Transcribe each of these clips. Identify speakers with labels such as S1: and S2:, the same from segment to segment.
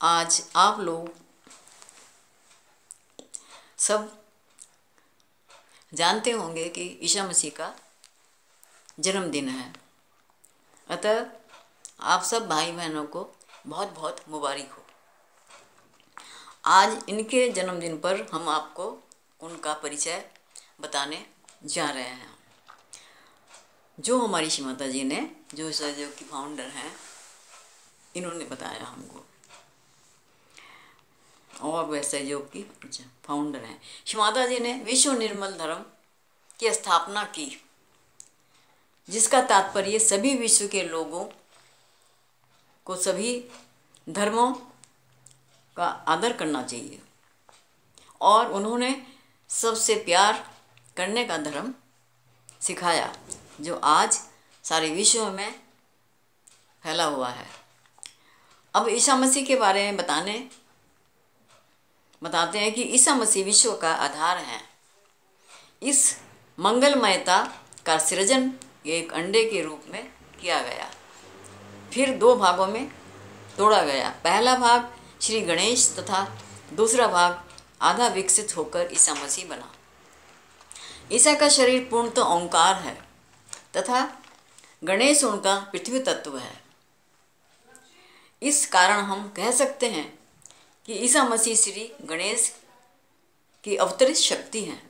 S1: आज आप लोग सब जानते होंगे कि ईसा मसीह का जन्मदिन है। अतः आप सब भाई बहनों को बहुत बहुत मुबारक हो। आज इनके जन्मदिन पर हम आपको उनका परिचय बताने जा रहे हैं, जो हमारी श्रीमाता जी ने, जो सहयोग की फाउंडर हैं, इन्होंने बताया हमको, और वह सहयोग की फाउंडर हैं। श्रीमाता जी ने विश्व निर्मल धर्म की स्थापना की, जिसका तात्पर्य सभी विश्व के लोगों को सभी धर्मों का आदर करना चाहिए, और उन्होंने सबसे प्यार करने का धर्म सिखाया, जो आज सारे विश्व में फैला हुआ है। अब ईसा मसीह के बारे में बताते हैं कि ईसा मसीह विश्व का आधार है। इस मंगलमयता का सृजन एक अंडे के रूप में किया गया, फिर दो भागों में तोड़ा गया। पहला भाग श्री गणेश तथा दूसरा भाग आधा विकसित होकर ईसा मसीह बना। ईसा का शरीर पूर्णतः ओंकार है तथा गणेश उनका पृथ्वी तत्व है। इस कारण हम कह सकते हैं कि ईसा मसीह श्री गणेश की अवतरित शक्ति हैं।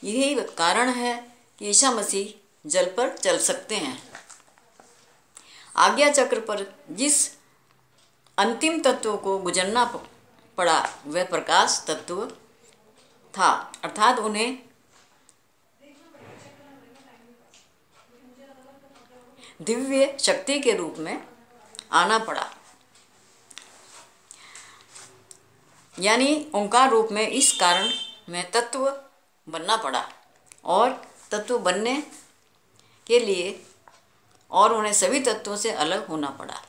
S1: यही कारण है कि ईसा मसीह जल पर चल सकते हैं। आज्ञा चक्र पर जिस अंतिम तत्व को गुजरना पड़ा वह प्रकाश तत्व था, अर्थात उन्हें दिव्य शक्ति के रूप में आना पड़ा, यानी ओंकार रूप में। इस कारण में तत्व बनना पड़ा, और तत्व बनने के लिए और उन्हें सभी तत्वों से अलग होना पड़ा।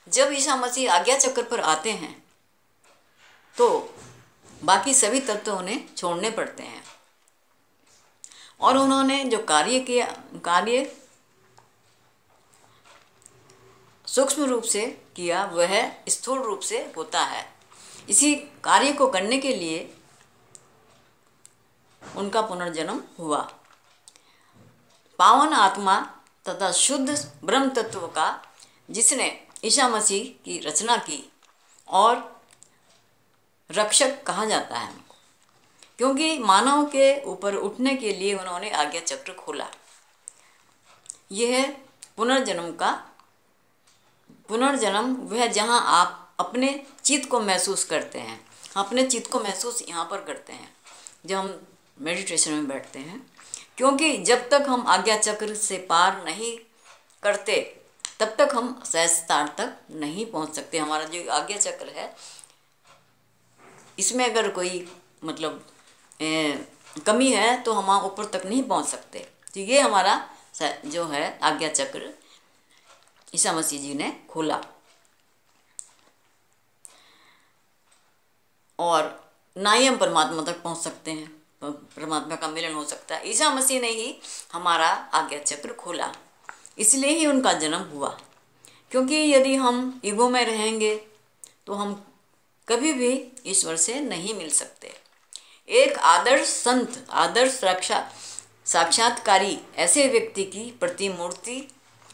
S1: जब ईसा मसीह आज्ञा चक्र पर आते हैं तो बाकी सभी तत्व उन्हें छोड़ने पड़ते हैं, और उन्होंने जो कार्य सूक्ष्म रूप से किया वह स्थूल रूप से होता है। इसी कार्य को करने के लिए उनका पुनर्जन्म हुआ। पावन आत्मा तथा शुद्ध ब्रह्म तत्व का जिसने ईसा मसीह की रचना की और रक्षक कहा जाता है, क्योंकि मानव के ऊपर उठने के लिए उन्होंने आज्ञा चक्र खोला। यह पुनर्जन्म वह जहाँ आप अपने चित्त को महसूस करते हैं। अपने चित्त को महसूस यहाँ पर करते हैं जब हम मेडिटेशन में बैठते हैं, क्योंकि जब तक हम आज्ञा चक्र से पार नहीं करते तब तक हम सहजता तक नहीं पहुँच सकते। हमारा जो आज्ञा चक्र है, इसमें अगर कोई कमी है तो हम ऊपर तक नहीं पहुँच सकते। तो ये हमारा जो है आज्ञा चक्र ईसा मसीह जी ने खोला, और ना ही हम परमात्मा तक पहुंच सकते हैं, परमात्मा का मिलन हो सकता है। ईसा मसीह ने ही हमारा आज्ञा चक्र खोला, इसलिए ही उनका जन्म हुआ। क्योंकि यदि हम ईगो में रहेंगे तो हम कभी भी ईश्वर से नहीं मिल सकते। एक आदर्श संत, आदर्श साक्षात्कारी ऐसे व्यक्ति की प्रतिमूर्ति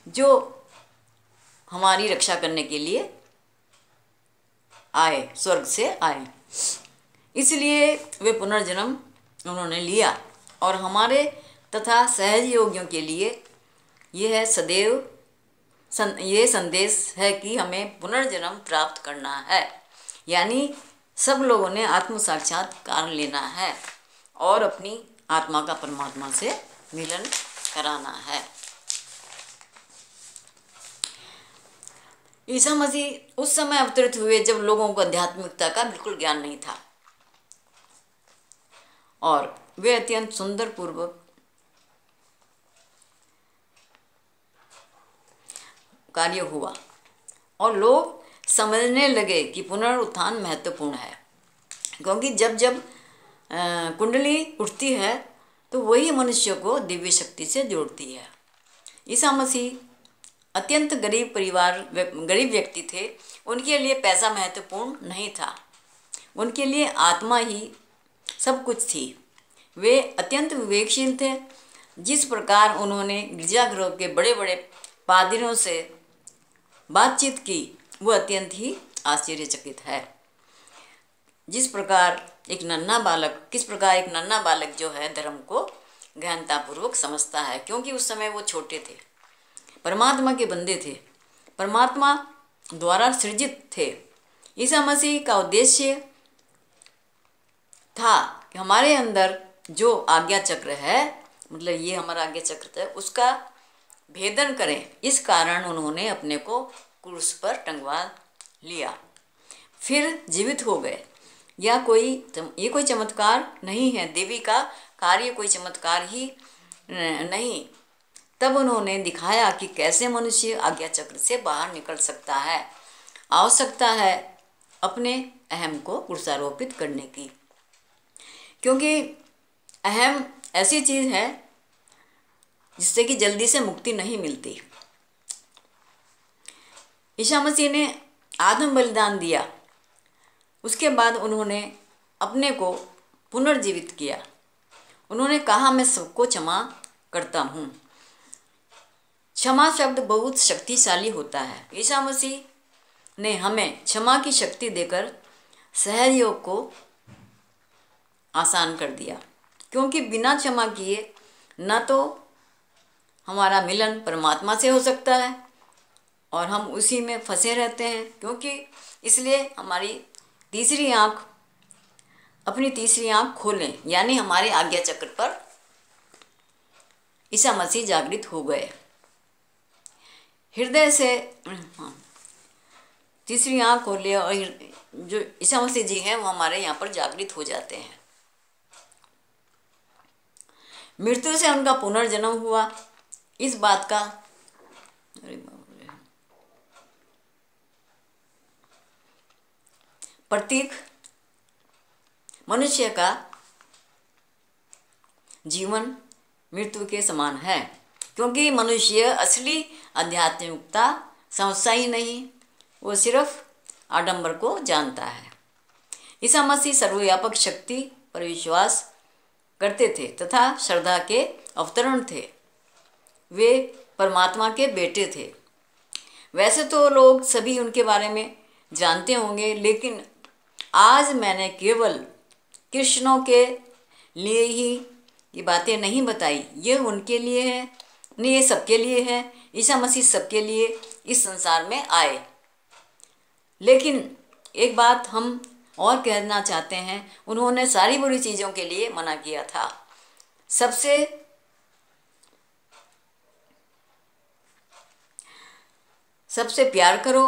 S1: जो हमारी रक्षा करने के लिए आए, स्वर्ग से आए, इसलिए वे पुनर्जन्म उन्होंने लिया। और हमारे तथा सहयोगियों के लिए यह सदैव ये संदेश है कि हमें पुनर्जन्म प्राप्त करना है, यानी सब लोगों ने आत्म साक्षात्कार लेना है और अपनी आत्मा का परमात्मा से मिलन कराना है। ईसा मसीह उस समय अवतरित हुए जब लोगों को आध्यात्मिकता का बिल्कुल ज्ञान नहीं था, और वे अत्यंत सुंदर पूर्वक कार्य हुआ, और लोग समझने लगे कि पुनरुत्थान महत्वपूर्ण है। क्योंकि जब जब कुंडली उठती है तो वही मनुष्य को दिव्य शक्ति से जोड़ती है। ईसा मसीह अत्यंत गरीब व्यक्ति थे। उनके लिए पैसा महत्वपूर्ण नहीं था, उनके लिए आत्मा ही सब कुछ थी। वे अत्यंत विवेकशील थे। जिस प्रकार उन्होंने गिरजाघरों के बड़े बड़े पादरियों से बातचीत की वो अत्यंत ही आश्चर्यचकित है। किस प्रकार एक नन्हा बालक जो है धर्म को गहनतापूर्वक समझता है, क्योंकि उस समय वो छोटे थे, परमात्मा के बंदे थे, परमात्मा द्वारा सृजित थे। ईसा मसीह का उद्देश्य था कि हमारे अंदर जो आज्ञा चक्र है, मतलब ये हमारा आज्ञा चक्र है, उसका भेदन करें। इस कारण उन्होंने अपने को क्रूस पर टंगवा लिया, फिर जीवित हो गए। ये कोई चमत्कार नहीं है, देवी का कार्य कोई चमत्कार ही नहीं। तब उन्होंने दिखाया कि कैसे मनुष्य आज्ञा चक्र से बाहर निकल सकता है। आवश्यकता है अपने अहम को क्रूसारोपित करने की, क्योंकि अहम ऐसी चीज़ है जिससे कि जल्दी से मुक्ति नहीं मिलती। ईसा मसीह ने आत्म बलिदान दिया, उसके बाद उन्होंने अपने को पुनर्जीवित किया। उन्होंने कहा, मैं सबको क्षमा करता हूँ। क्षमा शब्द बहुत शक्तिशाली होता है। ईसा मसीह ने हमें क्षमा की शक्ति देकर सहयोग को आसान कर दिया, क्योंकि बिना क्षमा किए न तो हमारा मिलन परमात्मा से हो सकता है और हम उसी में फंसे रहते हैं। क्योंकि इसलिए अपनी तीसरी आँख खोलें, यानी हमारे आज्ञा चक्र पर ईसा मसीह जागृत हो गए। हृदय से तीसरी आँख खोले और जो ईसा मसीह जी हैं वो हमारे यहाँ पर जागृत हो जाते हैं। मृत्यु से उनका पुनर्जन्म हुआ, इस बात का प्रतीक मनुष्य का जीवन मृत्यु के समान है, क्योंकि मनुष्य असली आध्यात्मिकता समझता ही नहीं, वो सिर्फ आडंबर को जानता है। ईसा मसीह सर्वव्यापक शक्ति पर विश्वास करते थे तथा श्रद्धा के अवतरण थे। वे परमात्मा के बेटे थे। वैसे तो लोग सभी उनके बारे में जानते होंगे, लेकिन आज मैंने केवल कृष्णों के लिए ही ये बातें नहीं बताई। ये उनके लिए है नहीं, ये सबके लिए है। ईसा मसीह सबके लिए इस संसार में आए। लेकिन एक बात हम और कहना चाहते हैं, उन्होंने सारी बुरी चीज़ों के लिए मना किया था। सबसे प्यार करो,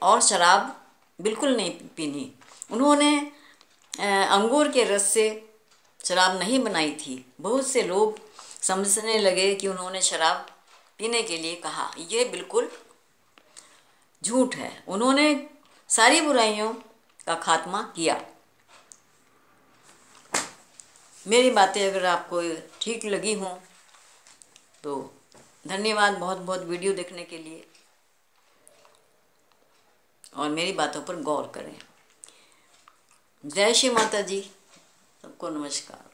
S1: और शराब बिल्कुल नहीं पीनी। उन्होंने अंगूर के रस से शराब नहीं बनाई थी। बहुत से लोग समझने लगे कि उन्होंने शराब पीने के लिए कहा, यह बिल्कुल झूठ है। उन्होंने सारी बुराइयों का खात्मा किया। मेरी बातें अगर आपको ठीक लगी हों तो धन्यवाद बहुत बहुत वीडियो देखने के लिए, और मेरी बातों पर गौर करें। जय श्री माता जी, सबको नमस्कार।